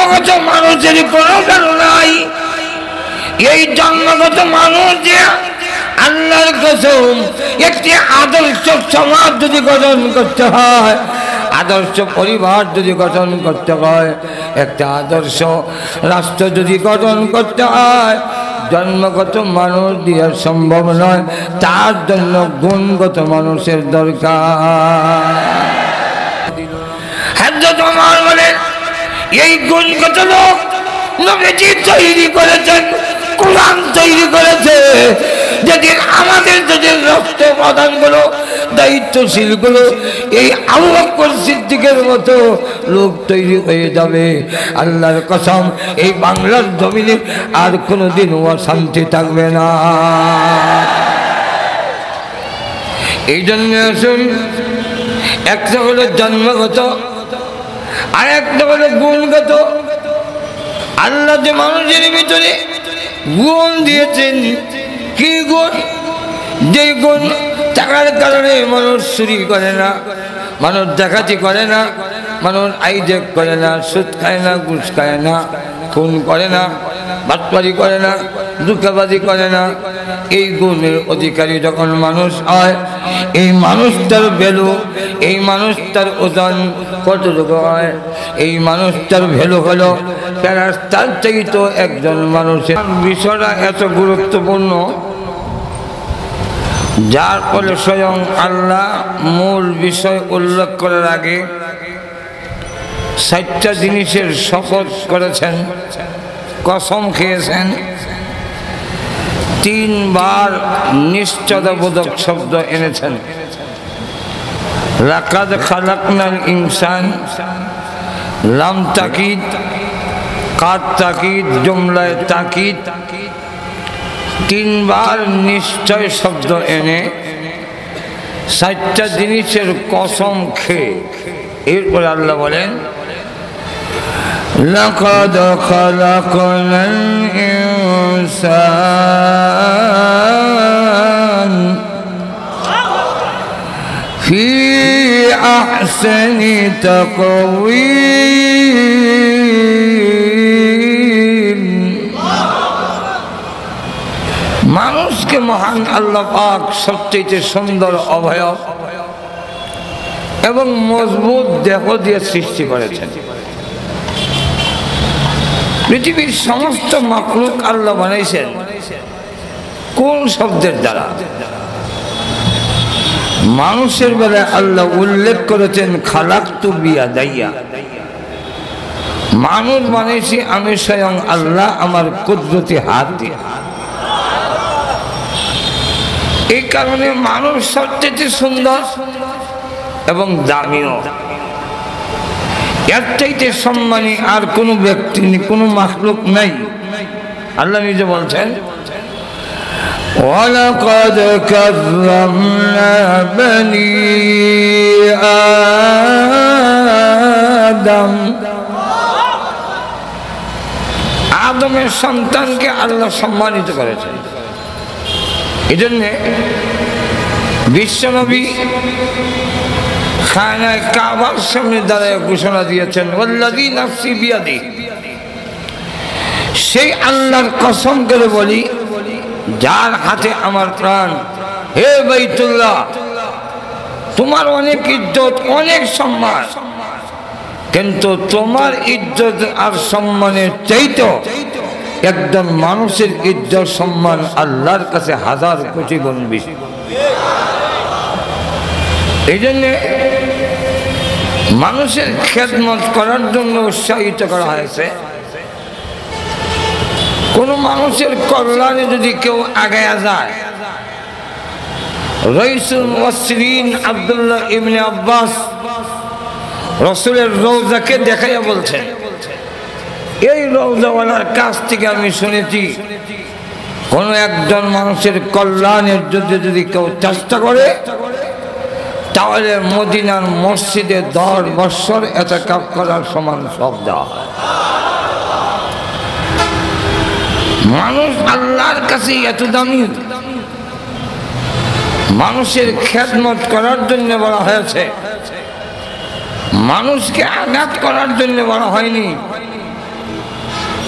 জন্মগত মানুষের কোনো কারণ নাই। এই জন্মগত মানুষ যে আল্লাহর কসম একটি আদর্শ সমাজ যদি গঠন করতে হয়, আদর্শ পরিবার যদি গঠন করতে হয়, একটা আদর্শ রাষ্ট্র যদি গঠন করতে হয়, জন্মগত মানুষ দিয়ে সম্ভব নয়, তার জন্য গুণগত মানুষের দরকার। হযরত ওমর বলেন এই গুণগত লোক নবীজি তৈরি করেছেন, কোরআন তৈরি করেছে। যেদিন আমাদের যদি রক্ত প্রদানগুলো দায়িত্বশীলগুলো এই আবু বকর সিদ্দিকের মতো লোক তৈরি হয়ে যাবে, আল্লাহর কসম এই বাংলার জমিনে আর কোনোদিন অশান্তি থাকবে না। এই জন্য আসুন, একটা হলো জন্মগত আর একটা হলো গুণগত। আল্লাহ যে মানুষের ভিতরে গুণ দিয়েছেন, কি গুণ? যে গুণ টাকার কারণে মানুষ চুরি করে না, মানুষ ডাকাতি করে না, মানুষ আইজেক করে না, সুদ খায় না, ঘুষ খায় না, খুন করে না, বাটপারি করে না, ধোঁকাবাজি করে না। এই গুণের অধিকারী যখন মানুষ হয়, এই মানুষটার ভ্যালু, এই মানুষটার ওজন কতটুকু হয়? এই মানুষটার ভ্যালু হলো তার চাইতো একজন মানুষের। বিষয়টা এত গুরুত্বপূর্ণ, যার ফলে স্বয়ং আল্লাহ মূল বিষয় উল্লেখ করার আগে 7টা জিনিসের শপথ করেছেন, কসম খেয়েছেন। 3 বার নিশ্চয়তাবোধক শব্দ এনেছেন। লাকাদ খালাকনাল ইনসান, লাম তাকিদ, কাদ তাকিদ, জুমলায় তাকিদ। 3 বার নিশ্চয় শব্দ এনে 7টা জিনিসের কসম খেয়ে এরপরে আল্লাহ বলেন লাকাদ খালাকনাল ইনসান ফি আহসানি তাকওয়িম। মানুষকে মহান আল্লাহ পাক সবচেয়ে সুন্দর অবয়ব এবং মজবুত দেহ দিয়ে সৃষ্টি করেছেন। পৃথিবীর সমস্ত মাখলুক আল্লাহ বানাইছেন কোন শব্দের দ্বারা? মানুষের বেলায় আল্লাহ উল্লেখ করেছেন খালাকতু বিয়াদাইয়া। মানুষ বানাইছি আমি স্বয়ং আল্লাহ আমার কুদরতি হাত দিয়ে। এই কারণে মানুষ সবচেয়ে সুন্দর এবং দামিও। এর চাইতে সম্মানী আর কোনো ব্যক্তি কোনো মাখলুক নাই। আল্লাহ নিজে বলছেন ওয়ালাকাদ কাররামনা বনি আদম। আদমের সন্তানকে আল্লাহ সম্মানিত করেছেন। এই জন্যে বিশ্বনবী খানায় কাবার সামনে দাঁড়ায় ঘোষণা দিয়েছেন ওয়াল্লাযী নাফসি বিয়াদি। সেই আল্লাহর কসম করে বলি যার হাতে আমার প্রাণ। হে বাইতুল্লাহ, তোমার অনেক ইজ্জত অনেক সম্মান, কিন্তু তোমার ইজ্জত আর সম্মানের চাইতো একজন মানুষের ইজ্জত সম্মান আল্লাহর কাছে 1000 কোটি গুণ বেশি। এই জন্যে মানুষের খেদমত করার জন্য উৎসাহিত করা হয়েছে। কোন মানুষের কল্যাণে যদি কেউ আগায়া যায়, রাইসুল মুফাসসিরিন আব্দুল্লাহ ইবনে আব্বাস রাসূলের রওজাকে দেখাইয়া বলছেন, এই রওজাওয়ালার কাছ থেকে আমি শুনেছি কোন একজন মানুষের কল্যাণের জন্য যদি কেউ চেষ্টা করে তাহলে মদিনার মসজিদে 10 বছর ইতিকাফ করার সমান সব দেওয়া হয়। মানুষ আল্লাহর কাছে এত দামি। মানুষের খেদমত করার জন্য বলা হয়েছে, মানুষকে আঘাত করার জন্য বলা হয়নি।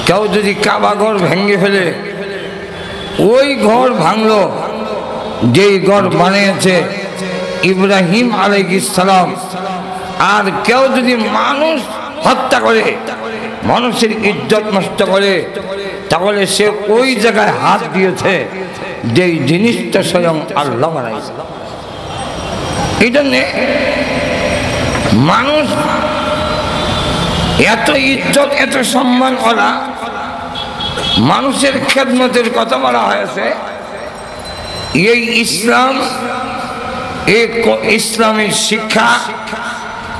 কেউ যদি কাবা ঘর ভেঙে ফেলে, ওই ঘর ভাঙলো যেই ঘর বানিয়েছে ইব্রাহিম আলাইহিস সালাম। আর কেউ যদি মানুষ হত্যা করে, মানুষের ইজ্জত নষ্ট করে, তাহলে সে ওই জায়গায় হাত দিয়েছে যেই জিনিসটা স্বয়ং আল্লাহ বানাইছে। এই জন্যে মানুষ এত ইজ্জত এত সম্মান করা, মানুষের খেদমতের কথা বলা হয়েছে। এই ইসলাম, এই ইসলামের শিক্ষা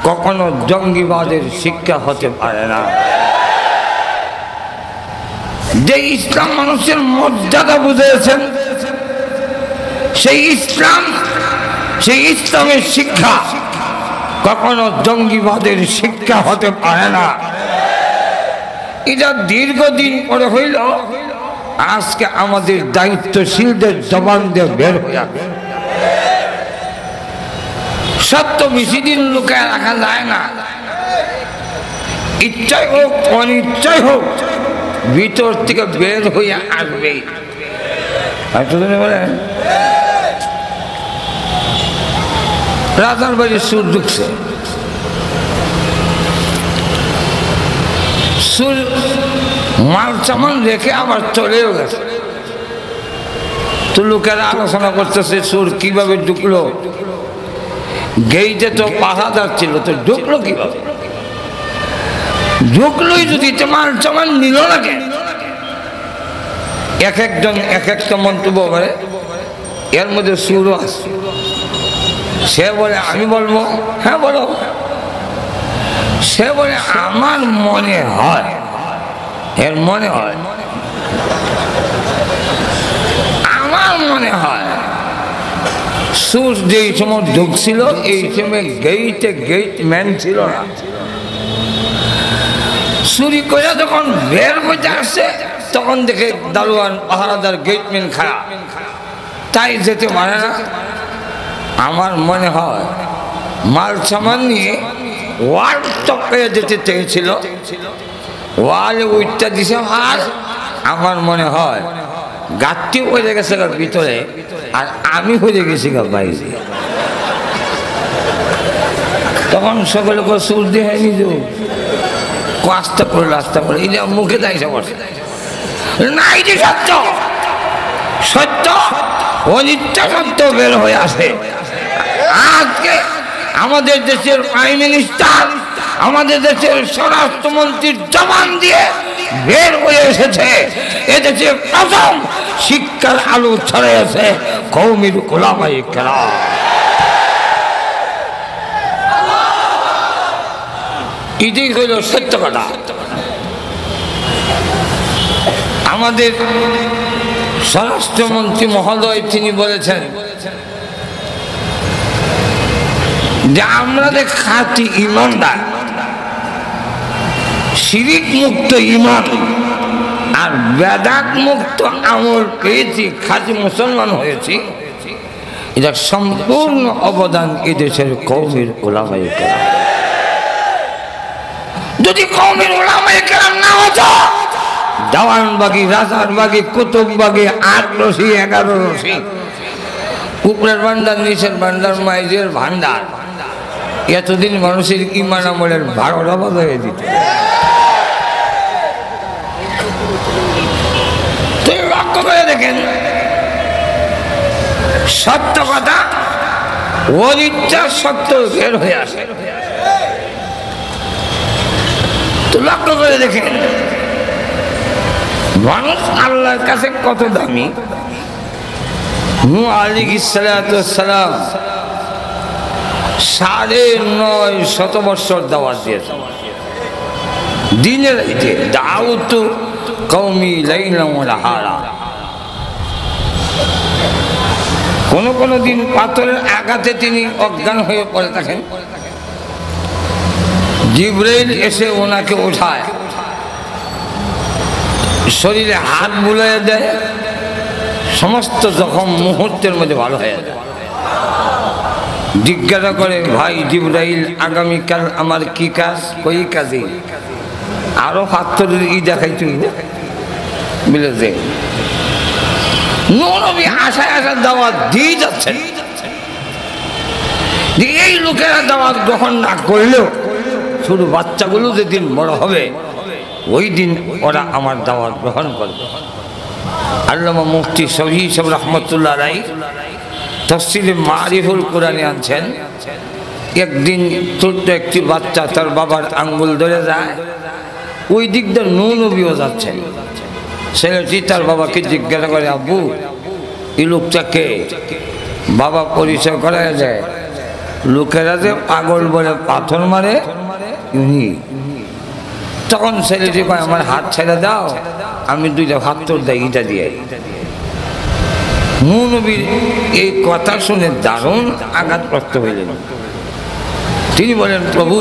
কখনো জঙ্গিবাদের শিক্ষা হতে পারে না। যে ইসলাম মানুষের মর্যাদা বুঝিয়েছেন, সেই ইসলাম, সেই ইসলামের শিক্ষা কখনো জঙ্গিবাদের শিক্ষা হতে পারে না। এটা দীর্ঘদিন পরে হইল, আজকে আমাদের দায়িত্বশীলদের জবান দিয়ে বের হয়ে যাবে। সত্য বেশি দিন লুকায় রাখা যায় না। ইচ্ছাই হোক অনিচ্ছাই হোক ভিতর থেকে বের হয়ে আসবে। বলেন রাজার বাড়ি সুর ঢুকছে, সুর মাল সামান রেখে আবার চলেও গেছে। তো লোকেরা আলোচনা করতেছে সুর কিভাবে ঢুকলো, গেইটে তো পাহাদার ছিল, তো ঢুকলো কিভাবে? ঢুকলোই যদি মাল সামান নিল না কেন? এক একজন এক একটা মন্তব্য করে, এর মধ্যে সুরও আছে। সে বলে আমি বলবো, হ্যাঁ বলো। সে বলে আমার মনে হয়, এর মনে হয়, আমার মনে হয় সুর যেই সময় ঢুকছিল এই সময় গেট ম্যান ছিল না। চুরি করে যখন বের হইতে আসছে তখন দেখে দারোয়ান পাহারাদার গেটম্যান খারাপ, তাই যেতে পারে না। আমার মনে হয় মাল সামান নিয়ে ওয়াল টপকে যেতে চেয়েছিল, ওয়ালে উঠতে দিছে। আর আমার মনে হয় গাছটি হয়ে গেছে ভিতরে, আর আমি হয়ে গেছি বাইরে। তখন সকলে সুর দিয়ে নিজ আস্তে করলো, আস্তে করে এই মুখে দাইছে বসে না। এই যে সত্য, সত্য অনিত্যা সত্য বের হয়ে আসে। আজকে আমাদের দেশের প্রাইম মিনিস্টার, আমাদের দেশের স্বরাষ্ট্রমন্ত্রীর জবান দিয়ে বের হয়ে এসেছে, এদেশে প্রথম শিক্ষার আলো ছড়িয়েছে কওমির উলামায়ে কেরাম। এটাই হইল সত্য কথা। আমাদের স্বরাষ্ট্রমন্ত্রী মহোদয় তিনি বলেছেন যে আমরা যে খাঁটি ইমানদার, শিরিক মুক্ত ইমান আর বেদাত মুক্ত আমল পেয়েছি, খাঁটি মুসলমান হয়েছি, এটা সম্পূর্ণ অবদান এদেশের কওমির উলামায়ে কেরাম। যদি কওমির উলামায়ে কেরাম না হতো, দেওয়ানবাগি, রাজারবাগি, কুতুববাগি, ৮ রশি ১১ রশি, উপরের ভান্ডার নিচের ভান্ডার মাইজের ভান্ডার, এতদিন মানুষের ইমান আমলের ১২টা বদলে দিত। তুই লক্ষ্য করে দেখেন, সত্য কথা অনিচ্ছা সত্য বের হয়ে আসে। তো লক্ষ্য করে দেখেন মানুষ আল্লাহর কাছে কত দামি। নূহ আলাইহিস সালাম ৯৫০ বছর দাওয়াত দিয়েছে দিনের রাইতে, দাউতু কওমি লাইলা ওয়া নাহারা। কোন দিন পাথরের আঘাতে তিনি অজ্ঞান হয়ে পড়ে থাকেন, জিবরাইল এসে ওনাকে ওঠায়, শরীরে হাত বুলিয়ে দেয়, সমস্ত জখম মুহূর্তের মধ্যে ভালো হয়ে যায়। জিজ্ঞাসা করে, ভাই জিবরাইল আগামীকাল আমার কি কাজ? কই কাজে? আরো পাথরের ই দেখাই তুই বুঝেছে নবী আশায় আশার দাওয়াত দিয়ে যাচ্ছেন। এই লোকেরা দাওয়াত গ্রহণ না করলেও শুধু বাচ্চাগুলো যেদিন বড় হবে ওই দিন ওরা আমার দাওয়াত গ্রহণ করবে। আল্লামা মুফতি শফি সাহেব রহমতুল্লাহ আলাইহি তাফসীরে মারিফুল কোরআনে আনছেন, একদিন ছোট্ট একটি বাচ্চা তার বাবার আঙ্গুল ধরে যায়, ওই দিক দিয়ে নবীও যাচ্ছেন। ছেলেটি তার বাবাকে জিজ্ঞাসা করে, আব্বু এই লোকটাকে? বাবা পরিচয় করা যায়, লোকেরা যে পাগল বলে পাথর মারে উনি। তখন ছেলেটি কয়, আমার হাত ছেড়ে দাও, আমি দুইটা পাথর দেয় ইটা দিয়ে। নবীর এই কথা শুনে দারুণ আঘাতপ্রাপ্ত হইলেন। তিনি বলেন, প্রভু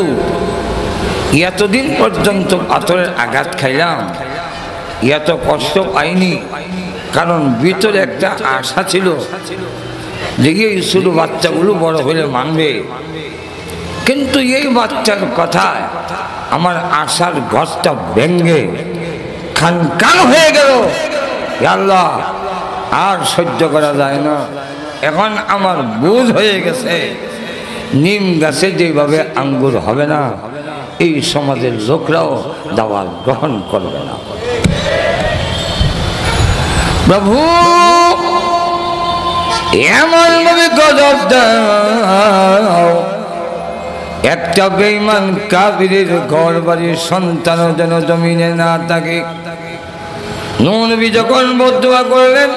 এতদিন পর্যন্ত পাথরের আঘাত খাইলাম, এত কষ্ট পাইনি, কারণ ভিতরে একটা আশা ছিল যে এই ছোটো বাচ্চাগুলো বড় হলে মানবে। কিন্তু এই বাচ্চার কথায় আমার আশার ঘরটা ভেঙ্গে খানখান হয়ে গেল। আল্লাহ আর সহ্য করা যায় না। এখন আমার বুঝ হয়ে গেছে নিম গাছে যেভাবে আঙ্গুর হবে না, এই সমাজের লোকরাও দাওয়াত গ্রহণ করবে না। প্রভু এমন ভাবে গজব দাও, একটা বেঈমান কাফিরের ঘর বাড়ির সন্তান যেন জমিনে না থাকে। নবী যখন বদদুয়া করলেন,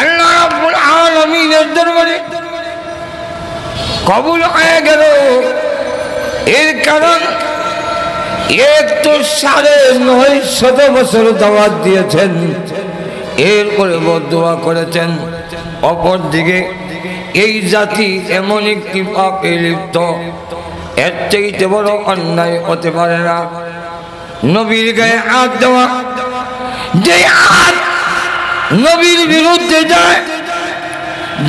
আল্লাহ রাব্বুল আলামিনের দরবারে কবুল হয়ে গেল। এর কারণ এক তো 950 বছর দাওয়াত দিয়েছেন, এরপরে বদদুয়া করেছেন। অপরদিকে এই জাতি এমন একটি পাপে লিপ্ত, এর চাইতে বড় অন্যায় হতে পারে না। নবীর গায়ে হাত দেওয়া, যে হাত নবীর বিরুদ্ধে যায়,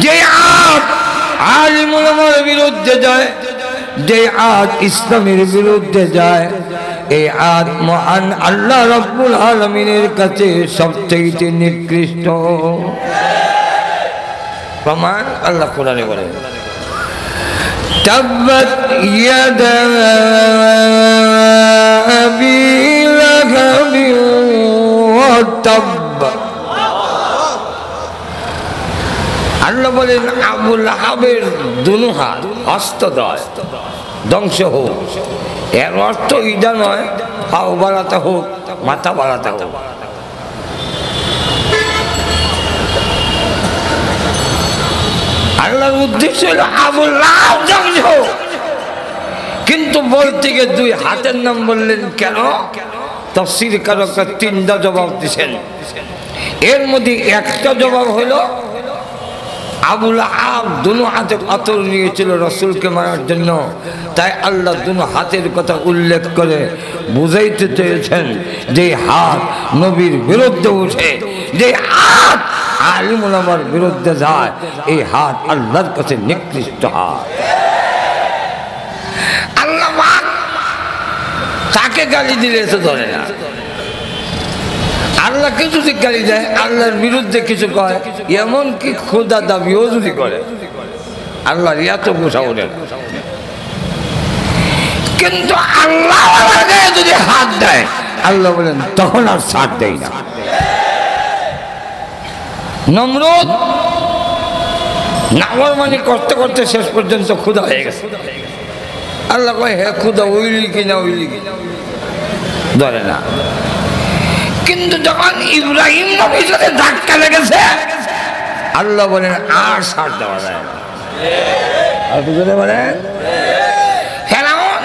যে হাত আলিম উলামার বিরুদ্ধে যায়, যে হাত ইসলামের বিরুদ্ধে যায়, এই হাত মহান আল্লাহ রাব্বুল আলামিনের কাছে সবচেয়ে নিকৃষ্ট। প্রমাণ আল্লাহ কোরআনে বলেন, তাব্বাত ইয়াদা আবি লাহাবি ওয়া তাব্বা। আল্লাহ বলেন আবু লাহাবের দুনো হাত হস্তদ্বয় ধ্বংস হোক। এর অর্থ ইটা নয় পাও বাড়াতে হোক, মাথা বাড়াতে হোক। আল্লাহর উদ্দেশ্য হলো আবু লাহাব ধ্বংস হোক, কিন্তু বলতে গিয়ে দুই হাতের নাম বললেন কেন? তাফসীর কারকরা 3টা জবাব দিয়েছেন। এর মধ্যে একটা জবাব হলো আবু লাহাব দুনো হাতে পাথর নিয়েছিল রাসূলকে মারার জন্য, তাই আল্লাহ দুনো হাতের কথা উল্লেখ করে বুঝাইতে চেয়েছেন যে হাত নবীর বিরুদ্ধে উঠে, যে হাত আলিম উলামার বিরুদ্ধে যায়, এই হাত আল্লাহর কাছে নিকৃষ্ট হাত। আল্লাহ তাকে গালি দিলে তো ধরে না। আল্লাহকে যদি গালি দেয়, আল্লাহর বিরুদ্ধে কিছু কয়, এমনকি খোদা দাবিও যদি করে, আল্লাহর এত গোসা ওঠে না। কিন্তু আল্লাহ যদি হাত দেয়, আল্লাহ বলেন তখন আর ছাড় দেয় না। নমরুদ নাফরমানি করতে করতে শেষ পর্যন্ত ক্ষুধা হয়ে গেছে। আল্লাহ কয়, হে ক্ষুধা উইলি কিনা উইলি কিনা, ধরে না। কিন্তু যখন ইব্রাহিম নবীর সাথে ধাক্কা লেগেছে, আল্লাহ বলেন আর ছাড় দেওয়া যায় না। আর বুঝতে পারেন ফেরাউন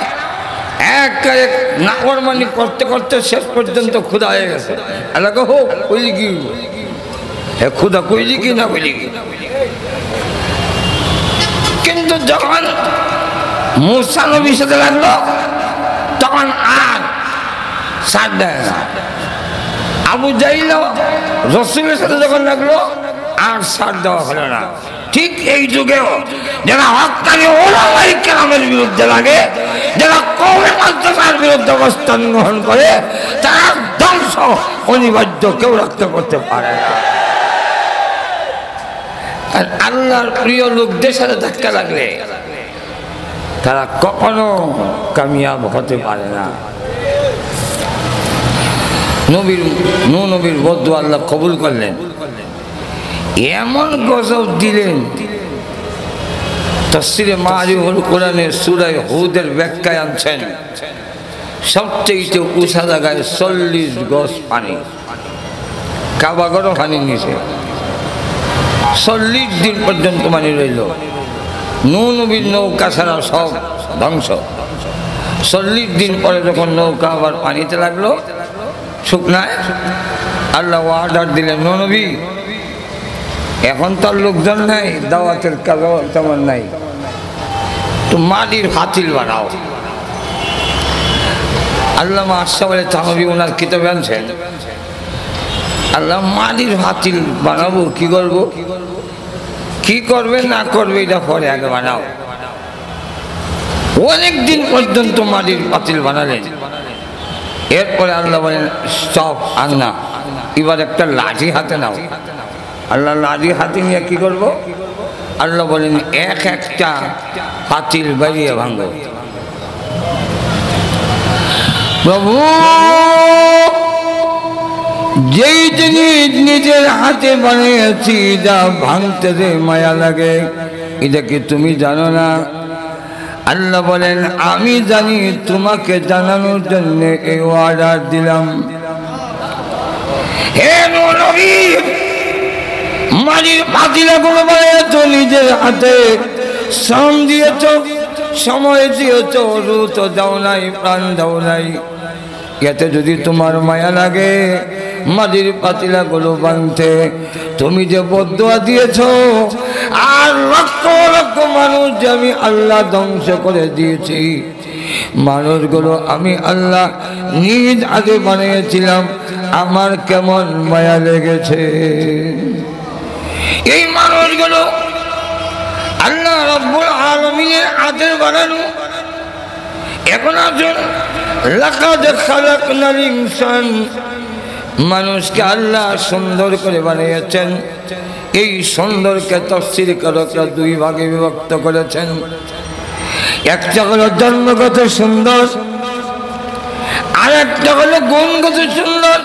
একবারে নাফরমানি করতে করতে শেষ পর্যন্ত ক্ষুধা হয়ে গেছে। আল্লাহ কয়, হোক উইলি কি, হে ক্ষুধা কইলি কি না কইলি কি। কিন্তু যখন মূসা নবীর সাথে লাগলো, তখন আর ছাড় দেয় না। আবু জাহিল রাসূলের সাথে যখন লাগলো, আর ছাড় দেওয়া হলো না। ঠিক এই যুগেও যারা হক্কানি ওলামায়ে কেরামের বিরুদ্ধে লাগে, যারা কওমে মাদ্রাসার বিরুদ্ধে অবস্থান গ্রহণ করে, তারা ধ্বংস অনিবার্য, কেউ রক্ষা করতে পারে না। আর আল্লাহর প্রিয় লোকদের সাথে ধাক্কা লাগলে তারা কখনো কামিয়াব হতে পারে না। নবীর বদুয়া আল্লাহ কবুল করলেন, এমন গজব দিলেন। তাফসীরে মারিফুল কোরআনের সূরা হুদের ব্যাখ্যায় আনছেন, সবচেয়ে উঁচা জায়গায় 40 গজ পানি, কাবাগরও পানি নিচে 40 দিন পর্যন্ত পানি রইল। নবীর নৌকা ছাড়া সব ধ্বংস। 40 দিন পরে যখন নৌকা আবার পানিতে লাগলো শুকনায়, আল্লাহ অর্ডার দিলেন, নবী এখন তো লোকজন নাই, দাওয়াতের কাজ তেমন নাই, তো মাটির হাতিল বানাও। আল্লামা আশরাফ আলী থানভী ওনার কিতাবে আনছেন, আল্লাহ মাটির হাতিল বানাবো, কি করবো, কি করবে না করবে এটা পরে, আগে বানাও। অনেক দিন পর্যন্ত মাটির পাতিল বানালেন। এরপরে আল্লাহ বলেন, স্টপ, আর না, এবার একটা লাঠি হাতে নাও। আল্লাহ লাঠি হাতে নিয়ে কি করব? আল্লাহ বলেন, এক একটা পাতিল বাড়িয়ে ভাঙো। প্রভু যেই জিনিস নিজের হাতে বানিয়েছি, যা ভাঙতে যে মায়া লাগে, এটা কি তুমি জানো না? আল্লাহ বলেন, আমি জানি, তোমাকে জানানোর জন্য এই অর্ডার দিলাম। হে নবী, মাটির পাতিলগুলো বানিয়েছো নিজের হাতে, শ্রম দিয়েছ, সময় দিয়েছ, রুত দাও নাই, প্রাণ দাও নাই। এতে যদি তোমার মায়া লাগে মাটির পাতিলাগুলো বানতে, তুমি যে বদদুয়া দিয়েছ, আর লক্ষ লক্ষ মানুষ যে আমি আল্লাহ ধ্বংস করে দিয়েছি, মানুষগুলো আমি আল্লাহ নিজ আগে বানিয়েছিলাম, আমার কেমন মায়া লেগেছে। এই মানুষগুলো আল্লাহ রাব্বুল আলামিনের আদেশ বানানো। এখন আসুন, লাকাদ খালাকনাল ইনসান, মানুষকে আল্লাহ সুন্দর করে বানিয়েছেন। এই সুন্দরকে তাফসীরকারকরা দুই ভাগে বিভক্ত করেছেন। একটা হলো জন্মগত সুন্দর, আর একটা হলো গুণগত সুন্দর।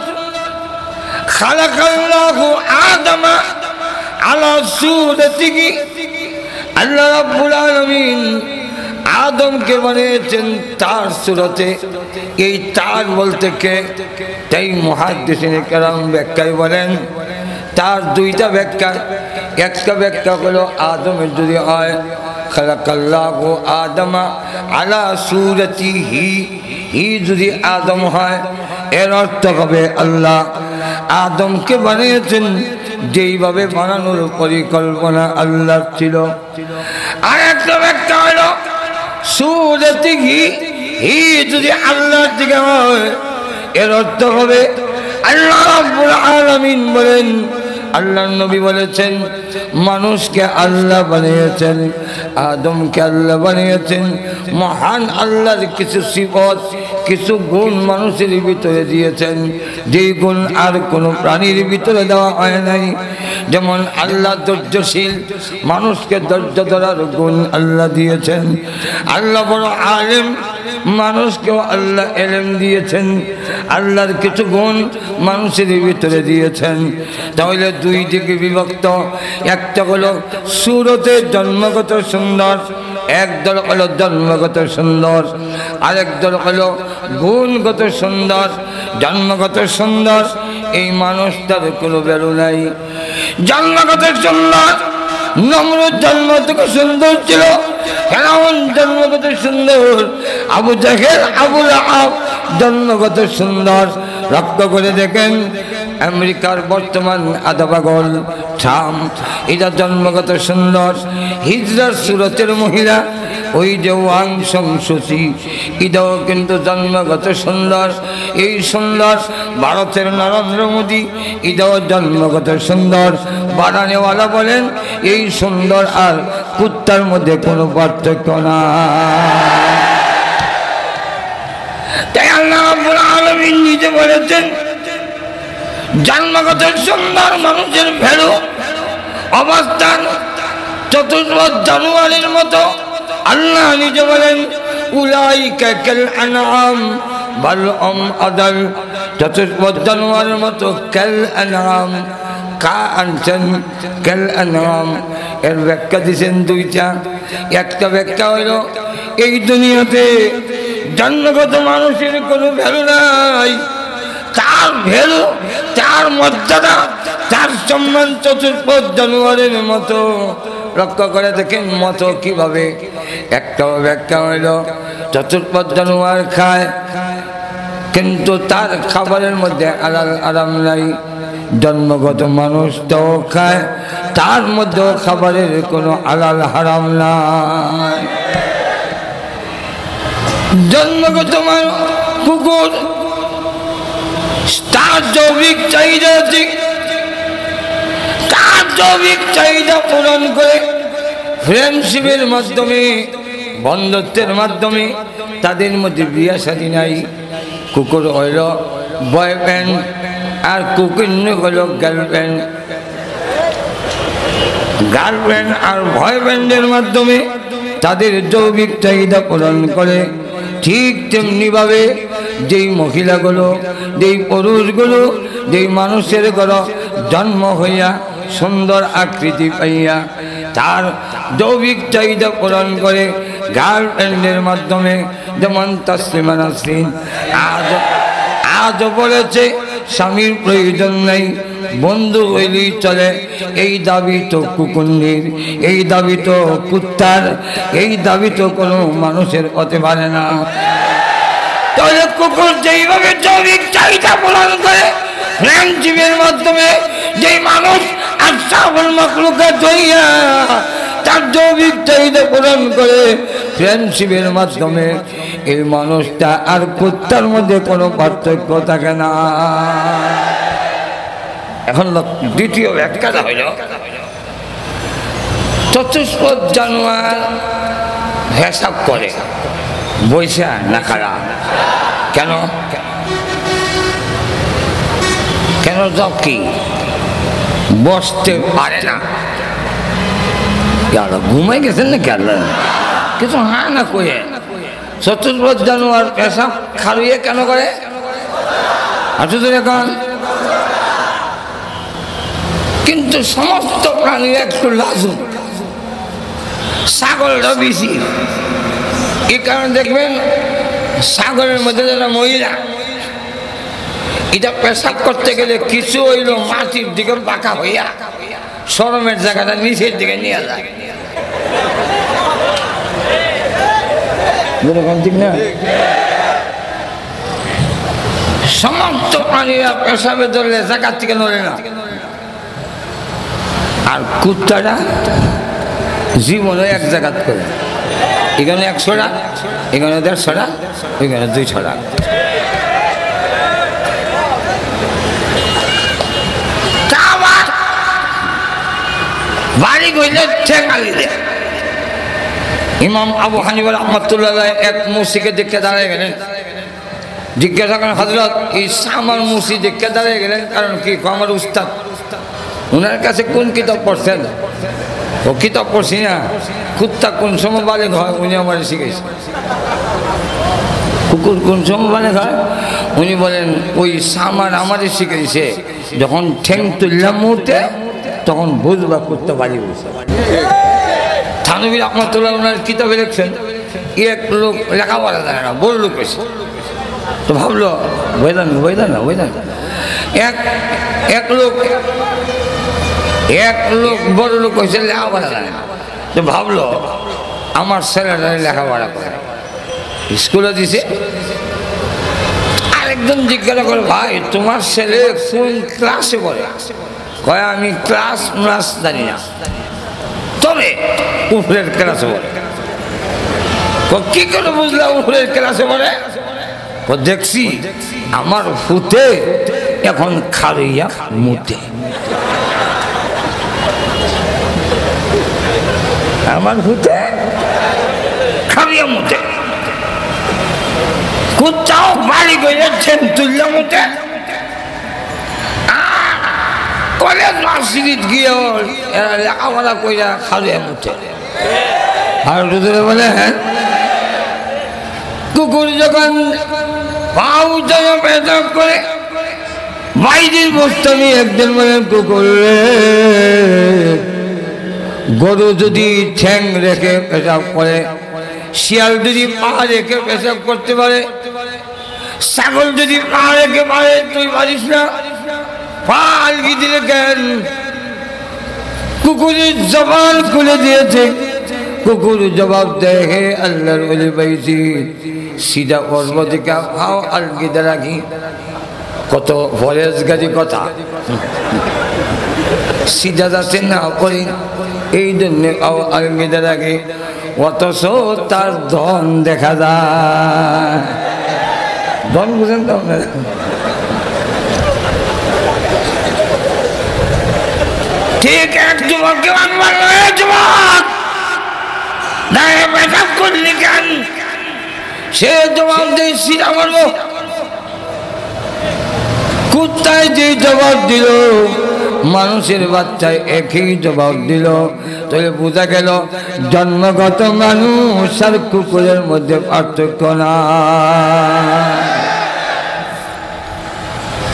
খালাকাল্লাহু আদামা আলা সূরাতিহি, আল্লাহ রাব্বুল আলামিন আদমকে বানিয়েছেন তার সুরতে। এই তার বলতে কে? তাই মুহাদ্দিসিনে কেরাম ব্যাখ্যায় বলেন, তার দুইটা ব্যাখ্যা। একটা ব্যাখ্যা হলো আদমের যদি হয় খালাকাল্লাহু আদামা আলা সূরাতিহি, ই যদি আদম হয়, এর অর্থ হবে আল্লাহ আদমকে বানিয়েছেন যেইভাবে বানানোর পরিকল্পনা আল্লাহ ছিল। আর একটা ব্যাখ্যা হলো সূরাতিহি, ই যদি আল্লাহর দিকে হয়, এর অর্থ হবে আল্লাহ রাব্বুল আলামিন বলেন, আল্লাহর নবী বলেছেন, মানুষকে আল্লাহ বানিয়েছেন, আদমকে আল্লাহ বানিয়েছেন। মহান আল্লাহর কিছু সিফত, কিছু গুণ মানুষের ভিতরে দিয়েছেন, যেই গুণ আর কোনো প্রাণীর ভিতরে দেওয়া হয় নাই। যেমন আল্লাহ ধৈর্যশীল, মানুষকে ধৈর্য ধরার গুণ আল্লাহ দিয়েছেন। আল্লাহ বড় আলেম, মানুষকেও আল্লাহ এলেম দিয়েছেন। আল্লাহর কিছু গুণ মানুষের ভিতরে দিয়েছেন। তাহলে দুই দিকে বিভক্ত। একটা হলো সুরতে জন্মগত সুন্দর, একদল হলো জন্মগত সুন্দর, আরেক দল হলো গুণগত সুন্দর। জন্মগত সুন্দর, এই মানুষটার কোনো বেরো নাই। জন্মগত সুন্দর, নমরুদ জন্ম থেকে সুন্দর ছিল, ফেরাউন জন্মগত সুন্দর, আবু জাহেল, আবু লাহাব জন্মগত সুন্দর। লক্ষ্য করে দেখেন, আমেরিকার বর্তমান আদাবাগল ট্রাম্প, এটা জন্মগত সুন্দর। হিজরার সুরতের মহিলা ওই যে ওয়াং সংসুচি এটাও কিন্তু জন্মগত সুন্দর। এই সুন্দর ভারতের নরেন্দ্র মোদী এটাও জন্মগত সুন্দর। বানানেওয়ালা বলেন এই সুন্দর আর কুত্তার মধ্যে কোনো পার্থক্য না। তাই আল্লাহ রাব্বুল আলামিন নিজে বলেছেন জন্মগত সুন্দর মানুষের ভেড়ো অবস্থান চতুর্থ জানুয়ারির মতো। আল্লাহ নিজে বলেন উলাইকা কাল আনআম বাল আদাল। চতুর্থ জানুয়ারির মতো কাল আনআম কা আনছেন কাল আনআম এর ব্যাখ্যা দিয়েছেন দুইটা। একটা ব্যাখ্যা হলো এই দুনিয়াতে জন্মগত মানুষের কোনো ভ্যালু নাই, তার ভ্যালু তার মর্যাদা তার সম্মান চতুর্থ জানুয়ারির মতো। রক্ষা করে দেখেন মতো কিভাবে। একটা ব্যাখ্যা হইল চতুর্থ জানুয়ারি খায় কিন্তু তার খাবারের মধ্যে আলাল আরাম নাই। জন্মগত মানুষটাও খায় তার মধ্যেও খাবারের কোনো আলাল হারাম নাই। জন্মগত কুকুর তার জৈবিক চাহিদা আছে, তার জৈবিক চাহিদা পূরণ করে ফ্রেন্ডশিপের মাধ্যমে বন্ধুত্বের মাধ্যমে তাদের মধ্যে বিয়ে শাদী নাই। কুকুর হইল বয়ফ্রেন্ড আর কুকুর হইল গার্লফ্রেন্ড। গার্লফ্রেন্ড আর বয়ফ্রেন্ডের মাধ্যমে তাদের জৈবিক চাহিদা পূরণ করে। ঠিক তেমনিভাবে যেই মহিলাগুলো যেই পুরুষগুলো যেই মানুষের ঘর জন্ম হইয়া সুন্দর আকৃতি পাইয়া তার জৈবিক চাহিদা পূরণ করে গার্লফ্রেন্ডের মাধ্যমে। যেমন তাসলিমা নাসরিন আজ বলেছে স্বামীর প্রয়োজন নেই, বন্ধু হইলেই চলে। এই দাবি তো কুকুন্নির, এই দাবি তো কুত্তার, এই দাবি তো কোনো মানুষের হতে পারে না। তাহলে কুকুর যেইভাবে জৈবিক চাহিদা পূরণ করে ফ্রেন্ডশিপের মাধ্যমে যেই মানুষ আশরাফুল মাখলুকাত হইয়া তার জৈবিক চাহিদা পূরণ করে ফ্রেন্ডশিপের মাধ্যমে, এই মানুষটা আর কুত্তার মধ্যে কোনো পার্থক্য থাকে না। এখন দ্বিতীয় ব্যাখ্যাটা হইল চতুর্থ জানুয়ারি হিসাব করে বৈশা না খারাপ কেন কেন সব কি বসতে পারে না? ঘুমাই গেছেন না কেন কিছু হ্যাঁ না কয়ে চতুর্থ জানুয়ারি পেশাব খারুয়ে কেন করে? আসলে এখন কিন্তু সমস্ত প্রাণী একটু লাজুক, ছাগলটা বেশি। এই কারণে দেখবেন ছাগলের মধ্যে যারা মহিলা এটা পেশাব করতে গেলে কিছু হইল মাটির দিকে বাঁকা হইয়া শরমের জায়গাটা নিচের দিকে নিয়ে যায়। ঠিক না? সমস্ত প্রাণীরা পেশাবে ধরলে জায়গার থেকে নড়ে না। আর কুত্তাটা জীবনে এক জায়গা করে, এখানে 100টা, এখানে 150টা, এখানে 200টা। বাড়ি গইলে ঠেকালি দেয়। ইমাম আবু হানিফা রাহমাতুল্লাহ এক মুসিকে দেখতে দাঁড়িয়ে গেলেন। জিজ্ঞাসা করেন হযরত এই আমার মুসি দেখতে দাঁড়িয়ে গেলেন কারণ কি? আমার উস্তাদ, ওনার কাছে কোন কিতাব পড়ছেন? ও কিতাব পড়ছি না, কুত্তা কোন সময় বালেগ হয় উনি আমার শিখেছে। কুকুর কোন সময় বালেগ হয় উনি বলেন ওই সামার আমারে শিখেছে। যখন ঠ্যাং তুললাম মুহূর্তে তখন বুঝবা কুত্তা বাড়ি বসে। থানবী রাহমাতুল্লাহ ওনার কিতাবে লিখছেন এক লোক লেখাপড়া জানে না, বড় লোক হয়েছে, তো ভাবলো বইদান এক লোক বড় লোক হয়েছে লেখাপড়া জানে না, তো ভাবলো আমার ছেলেটা লেখাপড়া করে স্কুলে দিছে। আরেকজন জিজ্ঞাসা করে ভাই তোমার ছেলে কোন ক্লাসে পড়ে? কয় আমি ক্লাস জানি না, তবে উপরের ক্লাসে পড়ে। কি করে বুঝলাম উপরের ক্লাসে পড়ে? দেখছি আমার ফুতে এখন খারিয়া মুতে, আমার ফুতে খারিয়া মুতে, কোথাও বাড়ি বেড়েছেন তুল্লা মুতে, কলেজ মসজিদ গিয়ে এরা লেখাপড়া কইরা খারিয়া মুতে। আর বলে কুকুর যখন পাউ পেশাব করে বাইরের বস্তা নিয়ে একজন বলে কুকুর, গরু যদি ঠ্যাং রেখে পেশাব করে, শিয়াল যদি পা রেখে পেশাব করতে পারে, ছাগল যদি পা রেখে পারে, তুই পারিস না? পা আলগি দিলে কেন? কুকুরের জবান খুলে দিয়েছে। কুকুর জবাব দেয়, হে আল্লাহর ওলি পাইছি, সিধা করব দিকে হাও আলগিদা রাখি। কত ফরেজ গাড়ি কথা, সিধা যাচ্ছে না করি, এই জন্য আলগিদা রাখি। অথচ তার ধন দেখা যায়। ধন বুঝেন তো আপনারা? ঠিক এক যুবককে যুবক পেশাব করলি কেন? সে জবাব দিয়ে সিধা করবো। কুত্তায় যে জবাব দিল, মানুষের বাচ্চায় একই জবাব দিল। তাহলে বোঝা গেল জন্মগত মানুষ আর কুকুরের মধ্যে পার্থক্য না।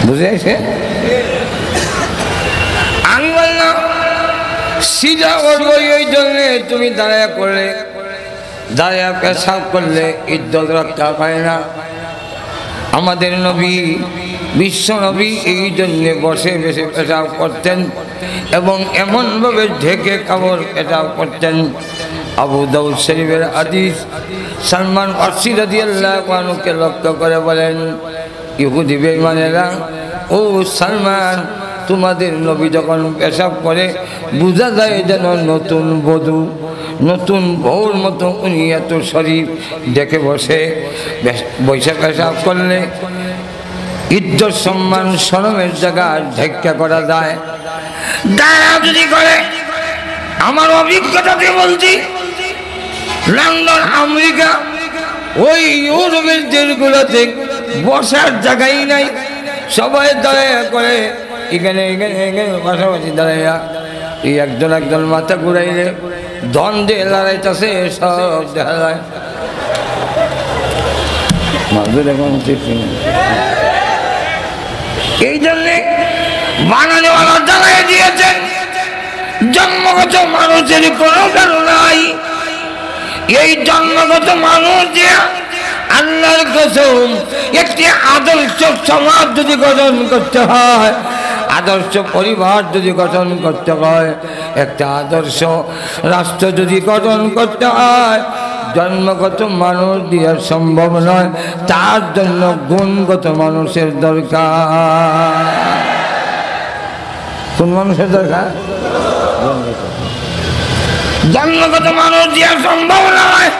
বুঝেছে? আমি বললাম সিধা করবো এই জন্যে, তুমি দাঁড়ায় করলে, দাঁড়ায় পেশাব করলে ইজ্জত রক্ষা পায় না। আমাদের নবী, বিশ্ব নবী এই জন্যে বসে বসে পেশাব করতেন এবং এমনভাবে ঢেকে কাপড় পেশাব করতেন। আবু দাউদ শরীফের হাদিস, সালমান ফারসি রাদিয়াল্লাহু আনহুকে লক্ষ্য করে বলেন, ইহুদি বেঈমানেরা, ও সালমান, তোমাদের নবী যখন পেশাব করে বোঝা যায় যেন নতুন বধূ, নতুন বউর মতো উনি এত শরীফ দেখে বসে বৈশা পেশাব করলে ইজ্জত সম্মান শরমের জায়গা ধাক্কা করা যায়। দাঁড়া যদি করে, আমার অভিজ্ঞতাতে বলছি, লন্ডন, আমেরিকা, ওই ইউরোপের দেশগুলোতে বসার জায়গাই নাই, সবাই দাঁড়ায় করে এখানে এখানে এখানে পাশাপাশি দাঁড়াইয়া এই একজন একজন মাথা ঘুরাইলে ধন দিয়ে লড়াইতেছে, সব দেখা যায়। এই জন্যে বাঙালিওয়ালা জানাই দিয়েছেন জন্মগত মানুষের কোনো কারণ নাই। এই জন্মগত মানুষ যে আল্লাহর কসম, একটি আদর্শ সমাজ যদি গঠন করতে হয়, আদর্শ পরিবার যদি গঠন করতে হয়, একটা আদর্শ রাষ্ট্র যদি গঠন করতে হয়, জন্মগত মানুষ দিয়ে সম্ভব নয়, তার জন্য গুণগত মানুষের দরকার। কোন মানুষের দরকার? জন্মগত মানুষ দিয়ে সম্ভব নয়।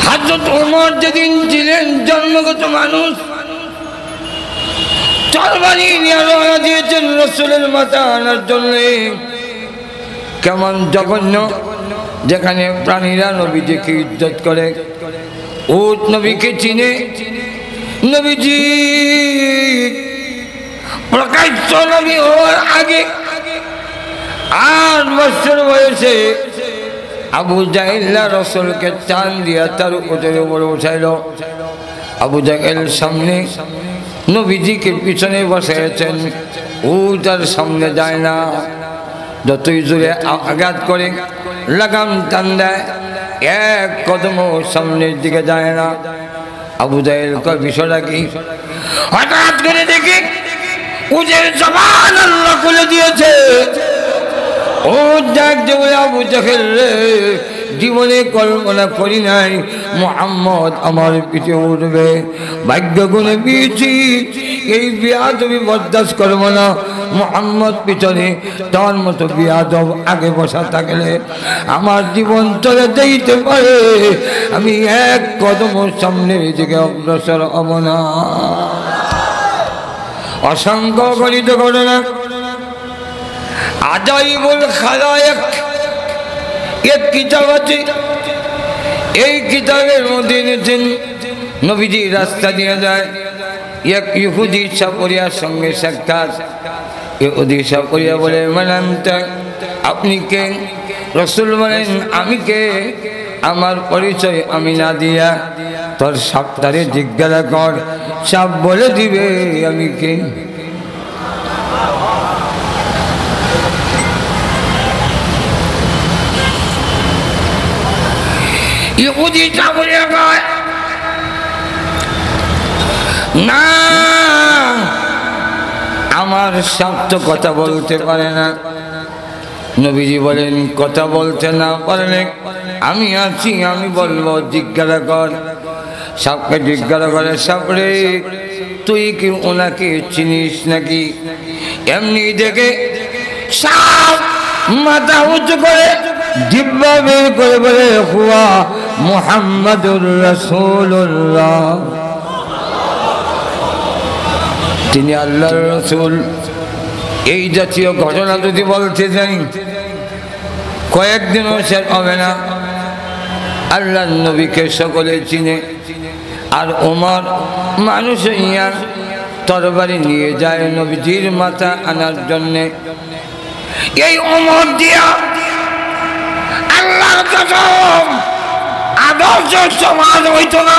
হযরত ওমর যেদিন ছিলেন জন্মগত মানুষ, তরবারি নিয়ে রওনা দিয়েছেন রাসূলের মাথা আনার জন্য। কেমন জঘন্য, যেখানে প্রাণীরা নবীজিকে ইজ্জত করে, উট নবীকে চিনে। নবীজি প্রকাশ্য নবী হওয়ার আগে 8 বছর বয়সে আবু জাহেল রাসূলকে টান দিয়া তার উপরে উঠাইল। আবু জাহেল সামনে, নবীজিকে পিছনে বসাইছেন, ও তার সামনে যায় না। যতই জোরে আঘাত করে, লাগাম টান দেয়, এক কদমও সামনের দিকে যায় না। আবু জাহেল কয় বিষয়টা কি? হঠাৎ করে দেখি উজের জবান আল্লাহ খুলে দিয়েছে। ও যাক যে আবু জাহেল রে, জীবনে কল্পনা করি নাই মুহাম্মদ আমার পিঠে উঠবে। ভাগ্য গুণে পেয়েছি, এই বিয়া তুমি বরদাস্ত করবো না। মোহাম্মদ পিছনে তোর মতো বিয়াদব আগে বসা থাকলে আমার জীবন চলে যেতে পারে, আমি এক কদম সামনের দিকে অগ্রসর হব না। অসংখ্য গণিত ঘটনা, আজাইবুল খালায়েক এক কিতাব আছে। এই কিতাবের মধ্যে এনেছেন নবীজি রাস্তা দিয়ে যায়, এক ইহুদি সাপরিয়ার সঙ্গে সাক্ষাৎ। ইহুদি সাপরিয়া বলে, মানান্তা, আপনি কে? রাসূল বলেন, আমি কে? আমার পরিচয় আমি না দিয়া তোর সাপটারে জিজ্ঞাসা কর, সাপ বলে দিবে আমি কে। ইহুদি সাপরিয়া কয়, না, আমার সাপ তো কথা বলতে পারে না। নবীজি বলেন, কথা বলতে না পারলে আমি আছি, আমি বলবো, জিজ্ঞাসা কর। সাপকে জিজ্ঞাসা করে, সাপরে তুই কি ওনাকে চিনিস নাকি? এমনি দেখে সাপ মাথা উঁচু করে জিহ্বা বের করে বলে, হুয়া মুহাম্মাদুর রাসূলুল্লাহ, তিনি আল্লাহর রাসূল। এই জাতীয় ঘটনা যদি বলতে যাই কয়েকদিনও শেষ হবে না। আল্লাহর নবীকে সকলে চিনে, আর ওমর মানুষ ইয়া তরবারি নিয়ে যায় নবীজির মাথা আনার জন্যে। এই ওমর দিয়া আল্লাহর কসম আদর্শ সমাজ হইত না।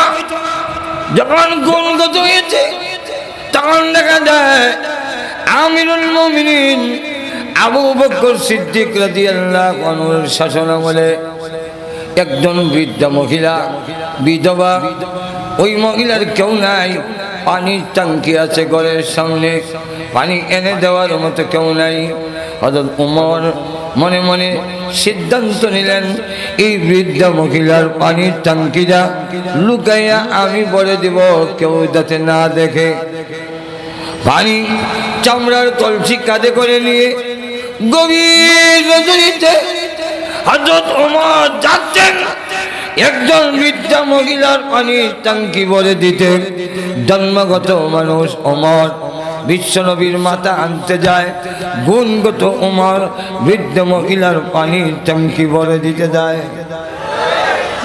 যখন গুণগত হয়েছে তখন দেখা যায় আমিরুল মুমিনিন আবু বকর সিদ্দিক রাদিয়াল্লাহু আনহুর শাসনামলে একজন বৃদ্ধা মহিলা, বিধবা, ওই মহিলার কেউ নাই, পানির ট্যাঙ্কি আছে ঘরের সামনে, পানি এনে দেওয়ার মতো কেউ নাই। হযরত ওমর মনে মনে সিদ্ধান্ত নিলেন, এই বৃদ্ধা মহিলার পানির ট্যাঙ্কিটা লুকাইয়া আমি বলে দিব, কেউ যাতে না দেখে। পানি চামড়ার কলসি কাঁধে করে নিয়ে গভীর রজনীতে হযরত ওমর যাচ্ছেন একজন বৃদ্ধা মহিলার পানির ট্যাঙ্কি ভরে দিতে। জন্মগত মানুষ ওমর বিশ্বনবীর মাথা আনতে যায়, গুণগত ওমর বৃদ্ধ মহিলার পানির ট্যাঙ্কি ভরে দিতে যায়।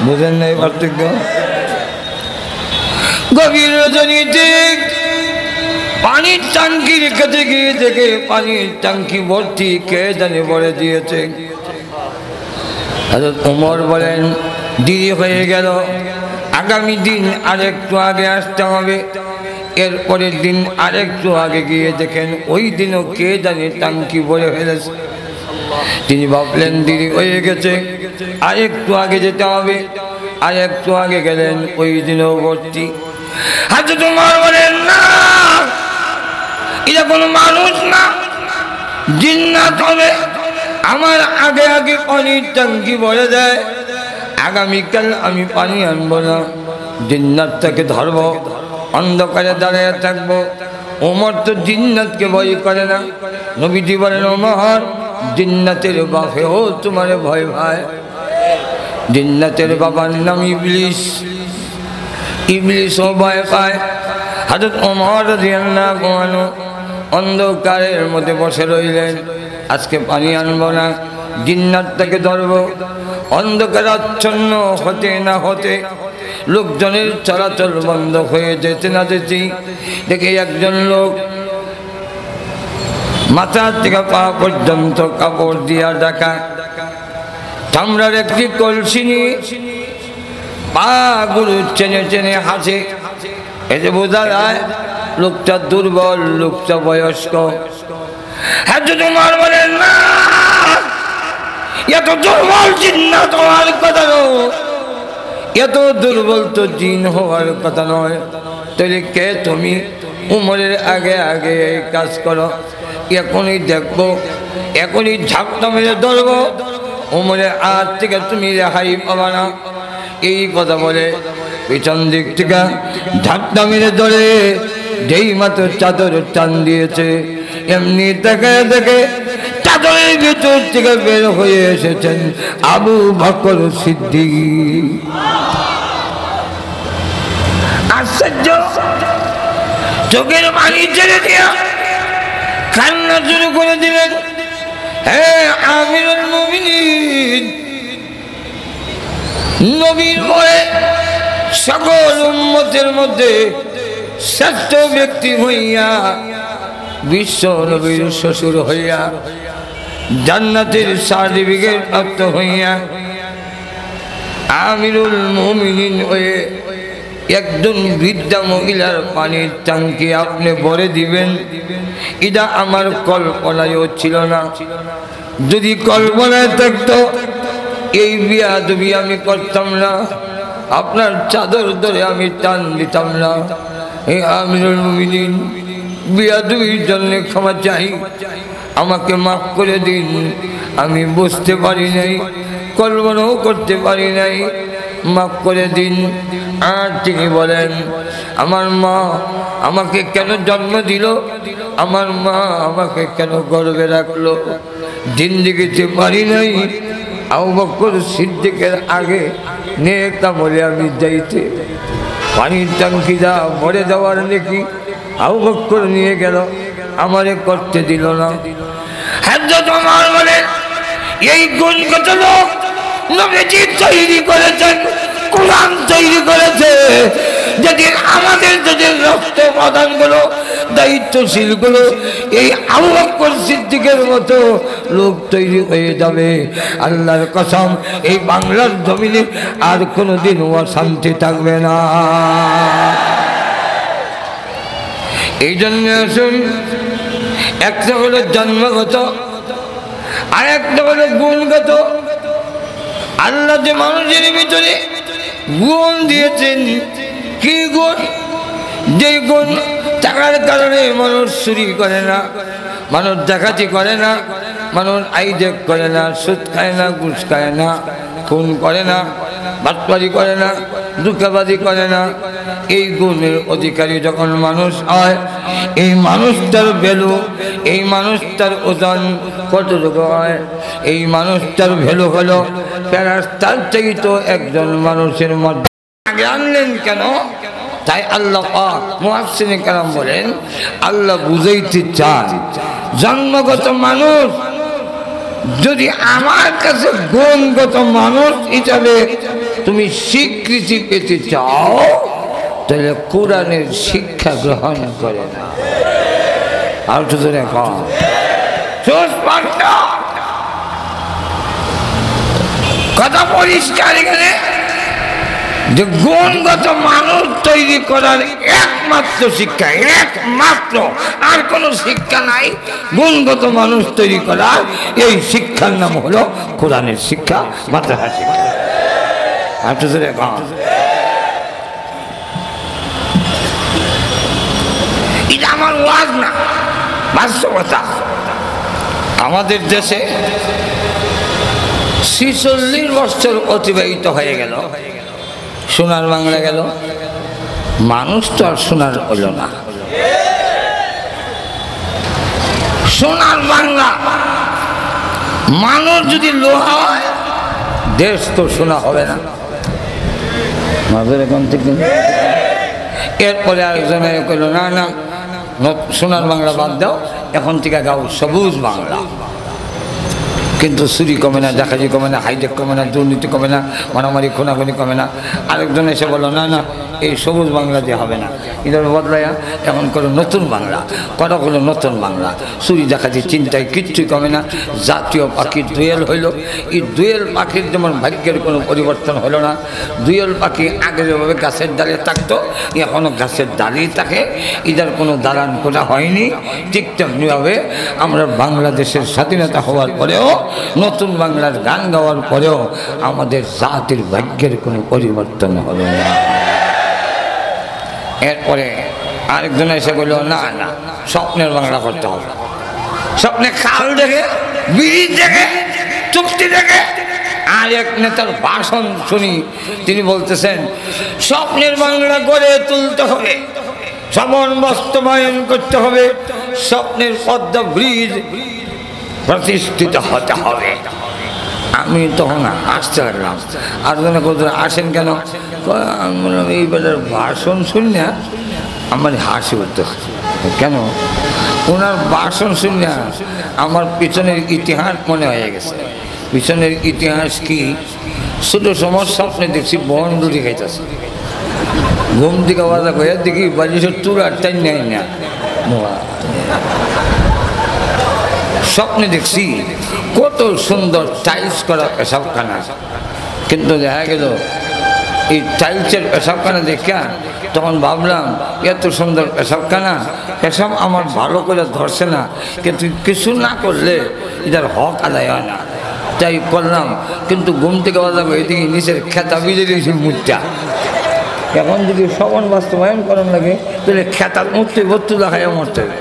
বুঝেন নাই পার্থক্য? গভীর রজনীতে পানির ট্যাঙ্কি রেখেতে গিয়ে দেখে পানির ট্যাঙ্কি ভর্তি, কে জানে ভরে দিয়েছে। হযরত ওমর বলেন, দেরি হয়ে গেল, আগামী দিন আরেকটু আগে আসতে হবে। এরপরের দিন আরেকটু আগে গিয়ে দেখেন ওই দিনও কে জানে ট্যাঙ্কি ভরে ফেলেছে। তিনি ভাবলেন দেরি হয়ে গেছে, আরেকটু আগে যেতে হবে। আরেকটু আগে গেলেন, ওই দিনও ভর্তি। হযরত ওমর বলেন, না, এটা কোনো মানুষ না, জিন্নাত হবে। আমার আগে আগে পানির ট্যাঙ্কি ভরে দেয়, আগামীকাল আমি পানি আনবো না, জিন্নাতটাকে ধরবো, অন্ধকারে দাঁড়িয়ে থাকবো। ওমর তো জিন্নাতকে ভয় করে না। নবীজি বলেন, ওমর, জিন্নাতের বাপেও তোমার ভয় ভাই। জিন্নাতের বাবার নাম ইবলিস, ইবলিসও ভয় পায়। হযরত ওমর রাদিয়াল্লাহু আনহু অন্ধকারের মধ্যে বসে রইলেন, আজকে পানি আনবো না, জিন্নাতটাকে ধরবো। অন্ধকার আচ্ছন্ন হতে না হতে লোকজনের চলাচল বন্ধ হয়ে যেতে না যেতে দেখে একজন লোক মাথা থেকে পা পর্যন্ত কাপড় দিয়া ঢাকা, চামড়ার একটি কলসি নিয়ে পা গুলো চেনে চেনে হাসে। এতে বোঝা যায় লোকটা দুর্বল, লোকটা বয়স্ক। হযরত ওমর বলেন, না, এত দুর্বল জিন্নাত হওয়ার কথা নয়, এত দুর্বল তো জিন হওয়ার কথা নয়। তাহলে কে তুমি? উমরের আগে আগে এই কাজ করো, এখনই দেখবো, এখনই ঝাপটা মেরে ধরবো, উমরের হাত থেকে তুমি রেহাই পাবা না। এই কথা বলে পিছন দিক থেকে ঝাপটা মেরে ধরে যেই মাত্র চাদর টান দিয়েছে, এমনি তাকায় দেখে চাদরের ভিতর থেকে বের হয়ে এসেছেন আবু বকর সিদ্দিক। আশ্চর্য, চোখের পানি ছেড়ে দিয়া কান্না শুরু করে দিলেন। হে আমিরুল মুমিনিন, নবীর পরে সকল উম্মতের মধ্যে শ্রেষ্ঠ ব্যক্তি হইয়া, বিশ্ব নবীর শ্বশুর হইয়া, জান্নাতের সার্টিফিকেট প্রাপ্ত হইয়া, আমিরুল মুমিনিন হয়ে একজন বৃদ্ধা মহিলার পানির ট্যাঙ্কি আপনি ভরে দিবেন, এটা আমার কল্পনায়ও ছিল না। যদি কল্পনায় থাকতো এই বিয়াদবি আমি করতাম না, আপনার চাদর ধরে আমি টান দিতাম না। এই আমিরুল মুমিনিন, বিয়াদবির জন্য ক্ষমা চাই, আমাকে মাফ করে দিন। আমি বুঝতে পারি নাই, কল্পনাও করতে পারি নাই, মাফ করে দিন। আর তিনি বলেন, আমার মা আমাকে কেন জন্ম দিল, আমার মা আমাকে কেন গর্বে রাখলো, জিন্দেগিতে পারি নাই আবু বকর সিদ্দিকের আগে নেক আমলে আমি যাইতে। পানির ট্যাঙ্কিটা ভরে দেওয়ার নাকি আবু বকর নিয়ে গেল, আমারে করতে দিল না। হযরত ওমর বলেন, এই গুণগত লোক নবীজি তৈরি করেছেন, কোরআন তৈরি করেছে। যেদিন আমাদের যদি রক্ত প্রদানগুলো, দায়িত্বশীলগুলো এই আবু বকর সিদ্দিকের মতো লোক তৈরি হয়ে যাবে, আল্লাহর কসম এই বাংলার জমিনে আর কোনোদিন অশান্তি থাকবে না। এই জন্য আসুন, একটা হলো জন্মগত আর একটা হলো গুণগত। আল্লাহ যে মানুষের ভিতরে গুণ দিয়েছেন, কি গুণ? যে গুণ টাকার কারণে মানুষ চুরি করে না, মানুষ ডাকাতি করে না, মানুষ আইজেক করে না, সুদ খায় না, ঘুষ খায় না, খুন করে না, বাটপারি করে না, ধোঁকাবাজি করে না। এই গুণের অধিকারী যখন মানুষ হয়, এই মানুষটার ভ্যালু, এই মানুষটার ওজন কতটুকু হয়? এই মানুষটার ভ্যালু হলো ফেরেশতার চাইতে একজন মানুষের মধ্যে আগে আনলেন কেন? তাই আল্লাহ পাক মুহাসসিনে কেরাম বলেন, আল্লাহ বুঝাইতে চান জন্মগত মানুষ যদি আমার কাছে গুণগত মানুষ হিসাবে তুমি স্বীকৃতি পেতে চাও, তাহলে কোরআনের শিক্ষা গ্রহণ করে না। আর তো কথা পরিষ্কার, এখানে যে গুণগত মানুষ তৈরি করার একমাত্র শিক্ষা, একমাত্র, আর কোন শিক্ষা নাই। গুণগত মানুষ তৈরি করার এই শিক্ষার নাম হলো কোরআনের শিক্ষা, মাদ্রাসা শিক্ষা। এটা আমার ওয়াজ না, বাস্তবতা। আমাদের দেশে 46 বছর অতিবাহিত হয়ে গেল, সোনার বাংলা গেল, মানুষ তো আর সোনার হলো না। সোনার বাংলা মানুষ যদি লোহা হয়, দেশ তো সোনা হবে না। এরপরে আরেকজনে কইল, না না, সোনার বাংলা বাদ দাও, এখন থেকে গাও সবুজ বাংলা। কিন্তু চুরি কমে না, ডাকাতি কমে না, হাইটেক কমে না, দুর্নীতি কমে না, মারামারি খুনাখুনি কমে না। আরেকজন এসে বললো, না না, এই সবুজ বাংলা দিয়ে হবে না, এদের বদলাইয়া এখন করো নতুন বাংলা। করা হলো নতুন বাংলা, চুরি ডাকাতি চিন্তায় কিচ্ছুই কমে না। জাতীয় পাখির দোয়েল হইল, এই দোয়েল পাখির যেমন ভাগ্যের কোনো পরিবর্তন হলো না। দোয়েল পাখি আগে যেভাবে গাছের ডালে থাকতো, এখনও গাছের ডালেই থাকে, এদের কোনো দালান করা হয়নি। ঠিক তেমনিভাবে আমরা বাংলাদেশের স্বাধীনতা হওয়ার পরেও, নতুন বাংলার গান গাওয়ার পরেও আমাদের জাতির ভাগ্যের কোনো পরিবর্তন হলো না। এরপরে আরেকজন এসে বলল, না না, স্বপ্নের বাংলা করতে হবে। স্বপ্নে খাল দেখে, ব্রিজ দেখে, চুক্তি দেখে। আর এক নেতার ভাষণ শুনি, তিনি বলতেছেন স্বপ্নের বাংলা গড়ে তুলতে হবে, স্বপ্ন বাস্তবায়ন করতে হবে, স্বপ্নের পদ্মা ব্রিজ প্রতিষ্ঠিত হতে হবে। আমি তখন আসতে লাগলাম, আর কোথাও আসেন কেন? আমি বললাম এই বেলার ভাষণ শুনি না আমার হাসি উঠতে। কেন? ওনার ভাষণ শুনি না আমার পিছনের ইতিহাস মনে হয়ে গেছে। পিছনের ইতিহাস কি? ছোট সময় স্বপ্নে দেখছি বন্ডুরি খাইতেছে, ঘুম থেকে বাজা করে দেখি বালিশের তুরার টাইম নেয় না। স্বপ্নে দেখছি কত সুন্দর টাইলস করা পেশাবখানা, কিন্তু দেখা গেল এই টাইলসের পেশাবখানা দেখা তখন ভাবলাম এত সুন্দর পেশাবখানা, পেশাব আমার ভালো করে ধরছে না, কিন্তু কিছু না করলে এটার হক আদায় হয় না, তাই করলাম। কিন্তু ঘুম থেকে বাজা করে এদিকে নিচের খেতা বিজে দিয়েছি মুখটা। এখন যদি সমান বাস্তবায়ন করার লাগে তাহলে খেতার মরতে ভর্তু দেখায় মরতে হবে।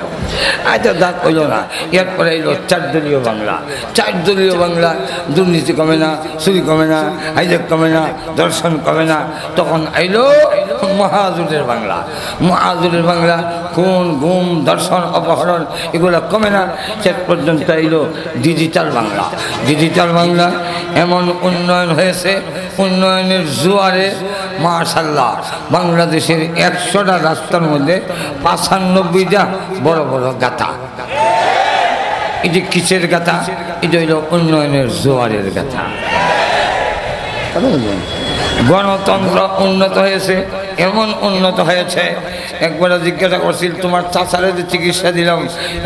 আচ্ছা দাঁত হইল না। এরপরে এলো 4 দলীয় বাংলা। 4 দলীয় বাংলা, দুর্নীতি কমে না, চুরি কমে না, হাইজেক কমে না, দর্শন কমে না। তখন আইলো মহাজুরের বাংলা। মহাজুরের বাংলা খুন, গুম, দর্শন, অপহরণ এগুলো কমে না। শেষ পর্যন্ত আইলো ডিজিটাল বাংলা। ডিজিটাল বাংলা এমন উন্নয়ন হয়েছে, উন্নয়নের জোয়ারে মাশাআল্লাহ বাংলাদেশের 100টা রাস্তার মধ্যে 95টা বড় বড় গাথা। এই যে কিসের গাথা? এটা হইল উন্নয়নের জোয়ারের গাথা। গণতন্ত্র উন্নত হয়েছে, এমন উন্নত হয়েছে, একবার জিজ্ঞাসা করছিল তোমার চাচারে যে চিকিৎসা দিলাম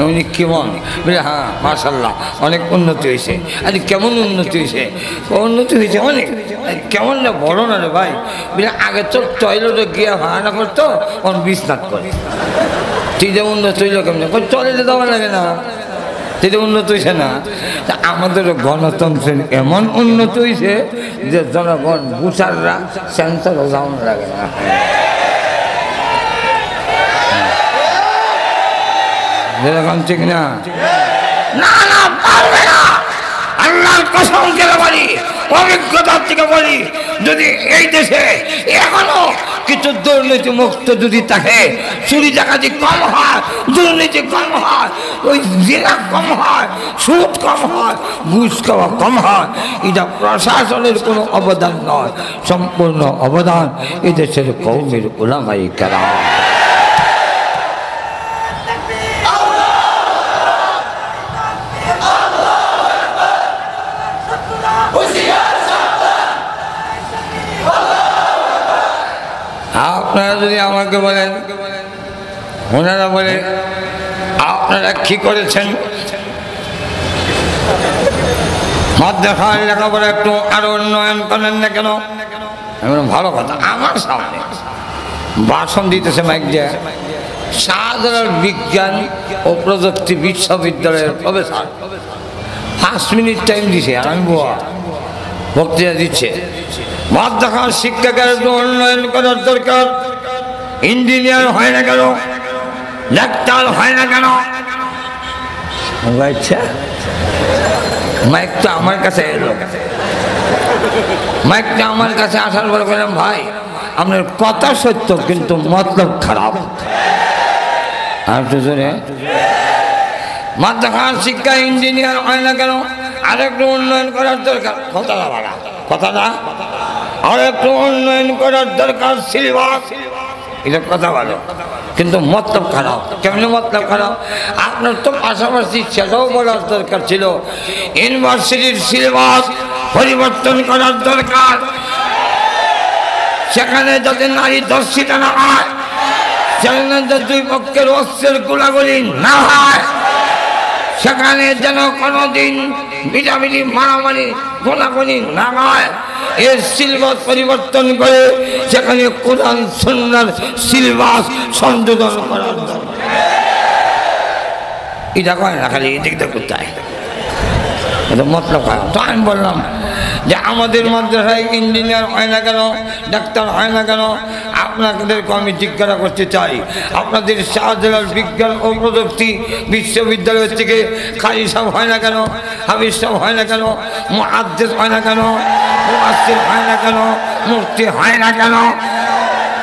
উনি কেমন? বলে হ্যাঁ মাশাআল্লাহ অনেক উন্নতি হয়েছে। আরে কেমন উন্নতি হয়েছে? উন্নতি হয়েছে অনেক। কেমন না বড় না রে ভাই? বলে আগে তো টয়লেটে গিয়ে ভাড়া করতো, অন বিছনাথ করে। তুই যে উন্নত হইল কেমন? টয়লেটে দেওয়া লাগে না, সেটা উন্নত হয়েছে না। আমাদের গণতন্ত্রের এমন উন্নত হয়েছে যে জনগণ বুচাররা সেন্সারও যাওয়ান লাগে না। যেরকম ঠিক না? না না পারবে না। আল্লাহর কসম করে বলি, অভিজ্ঞতার থেকে বলি, যদি এই দেশে এখনো কিছু দুর্নীতি মুক্ত যদি থাকে, চুরি ডাকাতি কম হয়, দুর্নীতি কম হয়, ওই জেলা কম হয়, সুদ কম হয়, ঘুষ খাওয়া কম হয়, এটা প্রশাসনের কোনো অবদান নয়, সম্পূর্ণ অবদান এদেশের কওমের উলামায়ে কেরাম। আপনারা যদি আমাকে বলেন, ওনারা বলে আপনারা কি করেছেন? মাদ্রাসার লেখাপড়া একটু আরো উন্নয়ন করেন না কেন? ভালো কথা। আমার সামনে ভাষণ দিতেছে মাইক দিয়ে শাহজালাল বিজ্ঞান ও প্রযুক্তি বিশ্ববিদ্যালয়ের প্রফেসর 5 মিনিট টাইম দিছে, আর আমি বক্তৃতা দিচ্ছে। মাদ্রাসার শিক্ষাকে উন্নয়ন করার দরকার। ইঞ্জিনিয়ার হয় না কেন? ডাক্তার হয় না কেন? আচ্ছা, মাইকটা আমার কাছে এলো। মাইকটা আমার কাছে আসার পরে বললাম ভাই আপনার কথা সত্য কিন্তু মতলব খারাপ। আর তো জোরে মাদ্রাসার শিক্ষা ইঞ্জিনিয়ার হয় না কেন? আরেকটু উন্নয়ন করার দরকার। কথাটা বাড়া, কথাটা আরেকটু উন্নয়ন করার দরকার। সিলেবাস এটা কথা ভালো, কিন্তু মতলব খারাপ। কেমন মতলব খারাপ? আপনার তো পাশাপাশি সেটাও বলার দরকার ছিল, ইউনিভার্সিটির সিলেবাস পরিবর্তন করার দরকার। সেখানে যাতে নারী ধর্ষিতা না হয়, সেখানে দুই পক্ষের অস্ত্রের গোলাগুলি না হয়, সেখানে যেন কোনোদিন মিটামিটি মারামারি গোলাগুলি না হয়। এর সিলেবাস পরিবর্তন করে সেখানে কোরআন সুন্নাহর সিলেবাস সংযোজন করার দরকার। এটা কয় না, খালি এদিকটা কোথায় এটা মতলব খারাপ। তো আমি বললাম যে আমাদের মাদ্রাসায় ইঞ্জিনিয়ার হয় না কেন, ডাক্তার হয় না কেন? আপনাদেরকে আমি জিজ্ঞাসা করতে চাই, আপনাদের শাহজালাল বিজ্ঞান ও প্রযুক্তি বিশ্ববিদ্যালয় থেকে কারি সাহেব হয় না কেন, হাফিজ সাহেব হয় না কেন, মুহাদ্দিস হয় না কেন, মুফাসসির হয় না কেন, মুফতি হয় না কেন?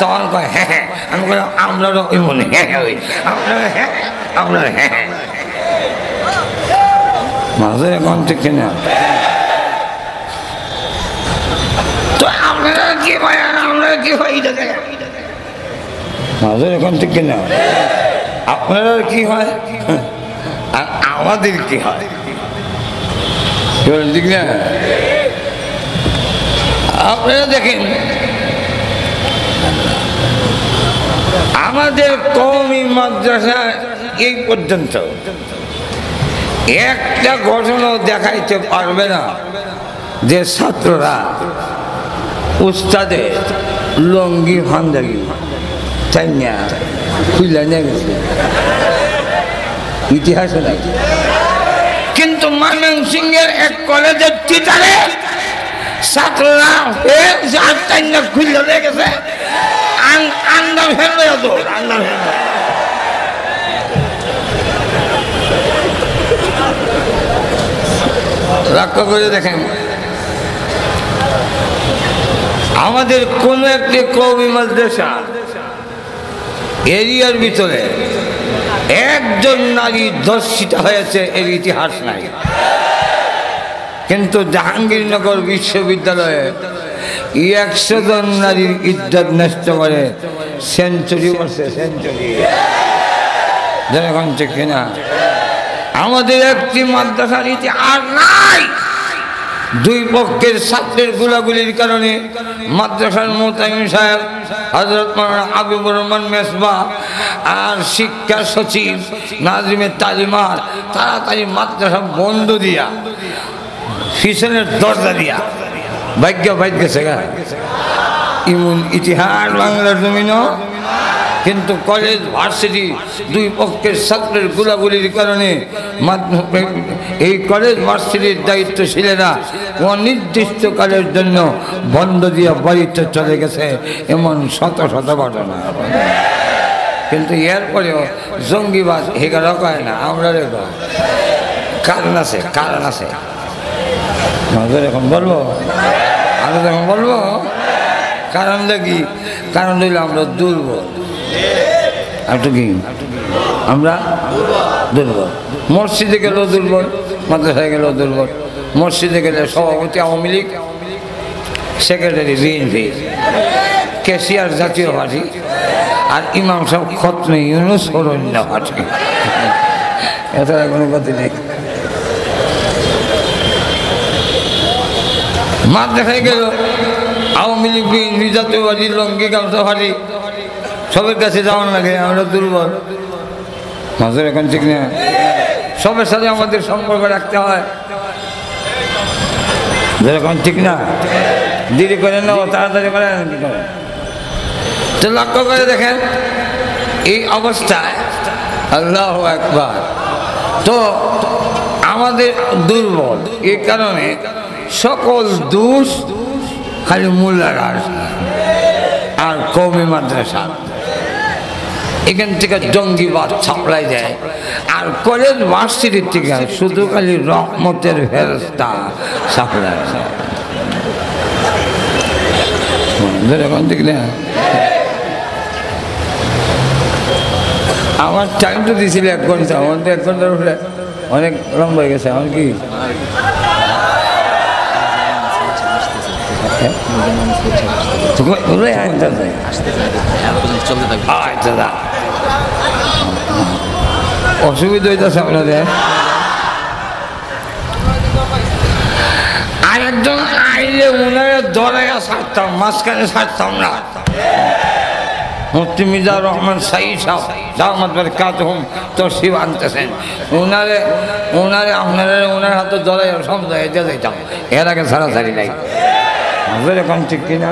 তখন কয় হ্যাঁ হ্যাঁ, আমি বললাম আমরাও ওই মনে হ্যাঁ হ্যাঁ ওই আপনারা হ্যাঁ আপনারা হ্যাঁ হ্যাঁ মাঝে এখন থেকে না তো আপনারা কি হয় আর আমরা কি হয় মাঝে এখন থেকে না আপনারা কি হয় আর আমাদের কি হয় ঠিক না? আপনারা দেখেন আমাদের কওমি মাদ্রাসা এই পর্যন্ত একটা ঘটনাও দেখাইতে পারবে না যে ছাত্ররা উস্তাদের লঙ্গি ভান্ডারি চাইনা খুলে নিয়ে গেছে, ইতিহাসে নাই। কিন্তু ময়মনসিংহের এক কলেজের টিচারে ছাত্ররা চাইনা খুলে নিয়ে গেছে, আন্ডার ফেলবে আন্ডার ফেলবে। লক্ষ্য করে দেখেন আমাদের কোন একটি কওমি মাদ্রাসা এরিয়ার ভিতরে একজন নারী ধর্ষিত হয়েছে এর ইতিহাস নাই। কিন্তু জাহাঙ্গীরনগর বিশ্ববিদ্যালয়ে 100 জন নারীর ইজ্জত নষ্ট করে সেঞ্চুরি করছে, সেঞ্চুরি। ঠিক কিনা? আমাদের একটি মাদ্রাসার ইতিহাস নাই। দুই পক্ষের ছাত্রের গুলাগুলির কারণে মাদ্রাসার মোতায়েম সাহেব হযরত মাওলানা হাবিবুর রহমান মেসবাহ আর শিক্ষা সচিব নাজিমের তালিমাত তাড়াতাড়ি মাদ্রাসা বন্ধ দিয়া পিছনের দরজা দিয়া ভাগ্য ভাগ্য গেছে ইমন ইতিহাস বাংলার জমিনও। কিন্তু কলেজ ভার্সিটি দুই পক্ষের ছাত্রের গুলাগুলির কারণে এই কলেজ ভার্সিটির দায়িত্বশীলেরা অনির্দিষ্টকালের জন্য বন্ধ দিয়ে বাড়িতে চলে গেছে, এমন শত শত ঘটনা। কিন্তু এরপরেও জঙ্গিবাদ হেগারও কয় না, আমরা কারণ আছে, কারণ আছে। এখন বলবো আমি যখন বলবো কারণটা কি? কারণ হইলে আমরা দুর্বল। একটু কি আমরা দুর্বল। মসজিদে গেলেও দুর্বল, মাদ্রাসায় গেলেও দুর্বল। মসজিদে গেলে সভাপতি Awami League, secretary BNP, cashier জাতীয় পার্টি, আর ইমাম সাহেব খতনে ইউনুস অরণ্য পার্টি। এছাড়া কোনো গতি নেই। মাদ্রাসায় গেল আওয়ামী লীগ, বিএনপি, জাতীয় পার্টি, লঙ্গি গামছা পার্টি, সবের কাছে যাওয়ার লাগে। আমরা দুর্বল। মাঝে এখন ঠিক না, সবের সাথে আমাদের সম্পর্ক রাখতে হয়। যেরকম ঠিক না, দেরি করে নাও, তাড়াতাড়ি করে কি করে। তো লক্ষ্য করে দেখেন এই অবস্থায় আল্লাহু আকবার। তো আমাদের দুর্বল, এই কারণে সকল দোষ খালি মোল্লার আর কওমি মাদ্রাসা। এখান থেকে জঙ্গিবাদ ছাপড়াই যায়। আর কলেজ ভার্সিটির থেকে শুধু খালি রহমতের ফেরেশতা ছাপড়ায় যায়। আমার টাইম তো দিয়েছিল 1 ঘন্টা, আমার তো 1 ঘন্টার উপরে অনেক লম্বা হয়ে গেছে। আমার কি অসুবিধা হইতেছে আপনাদের? আরেকজন আইলে উনারে ধরাইয়া ছাড়তাম, মাঝখানে ছাড়তাম না। মুফতি মিজানুর রহমান সাঈদ সাহেব দামাত বারাকাতুহুম তশরিফ আনতেছেন। ওনারে আপনারা ওনার হাতে ধরাইয়া সমঝাইয়া দিয়ে যাইতাম, এর আগে ছাড়াছাড়ি নাই। এরকম ঠিক কিনা?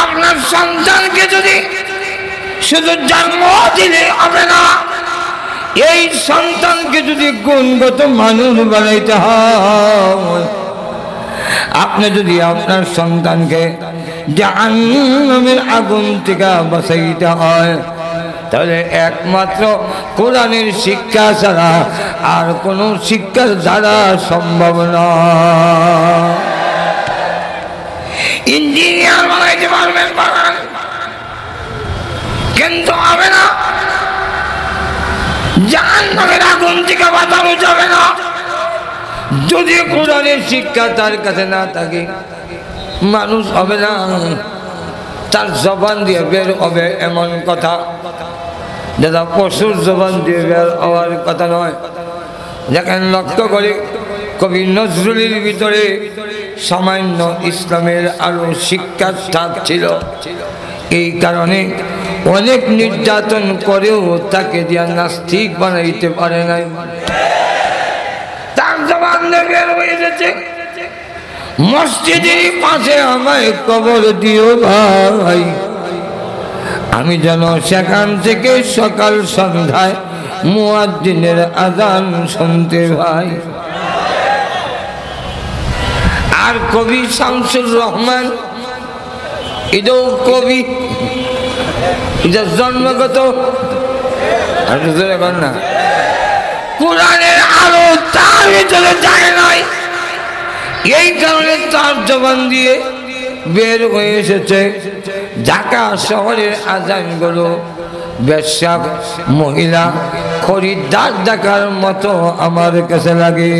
আপনার সন্তানকে যদি শুধু জন্ম দিলে হবে না, এই সন্তানকে যদি গুণগত মানুষ বানাইতে হয়, আপনি যদি আপনার সন্তানকে জাহান্নামের আগুন থেকে বাঁচাইতে হয়, তাহলে একমাত্র কোরআনের শিক্ষা ছাড়া আর কোনো শিক্ষার দ্বারা সম্ভব নয়। ইঞ্জিনিয়ার বানাইতে পারবেন, বানান, কিন্তু হবে না। জাহান্নামের আগুন থেকে বাঁচানো যাবে না যদি কোরআনের শিক্ষা তার কাছে না থাকে। মানুষ হবে না, তার জবান দিয়ে বের হবে এমন কথা যেটা পশুর জবান দিয়ে বের হওয়ার কথা নয়। যেখানে লক্ষ্য করে কবি নজরুলের ভিতরে সামান্য ইসলামের আরো শিক্ষার ছাপ ছিল, এই কারণে অনেক নির্যাতন করেও তাকে দিয়া নাস্তিক বানাইতে পারে নাই। তার জবান দিয়ে বের হয়ে গেছে, মসজিদের পাশে আমায় কবর দিও ভাই, আমি যেন সেখান থেকে সকাল সন্ধ্যায় মুয়াজ্জিনের আযান শুনতে ভাই। আর কবি শামসুর রহমান, এটাও কবি, এটা জন্মগত না, কোরআনের আলো তার ভিতরে যায় নাই, এই কারণে তার জবান দিয়ে বের হয়ে এসেছে ঢাকা শহরের আজানগুলো বেশ্যা মহিলা খরিদ্দার দেখার মতো আমার কাছে লাগে।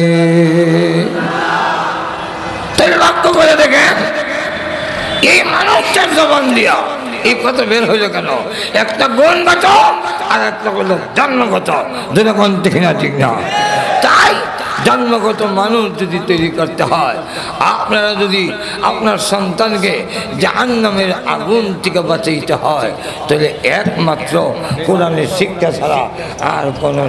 লক্ষ্য করে দেখেন এই মানুষটার জবান দিয়া এই কথা বের হইল কেন? একটা গুণগত আর একটা হলো জন্মগত, যেরকম ঠিক না ঠিক না। তাই জন্মগত মানুষ যদি তৈরি করতে হয়, আপনারা যদি আপনার সন্তানকে জাহান্নামের আগুন থেকে বাঁচাইতে হয়, তাহলে একমাত্র কোরআনের শিক্ষা ছাড়া আর কোনো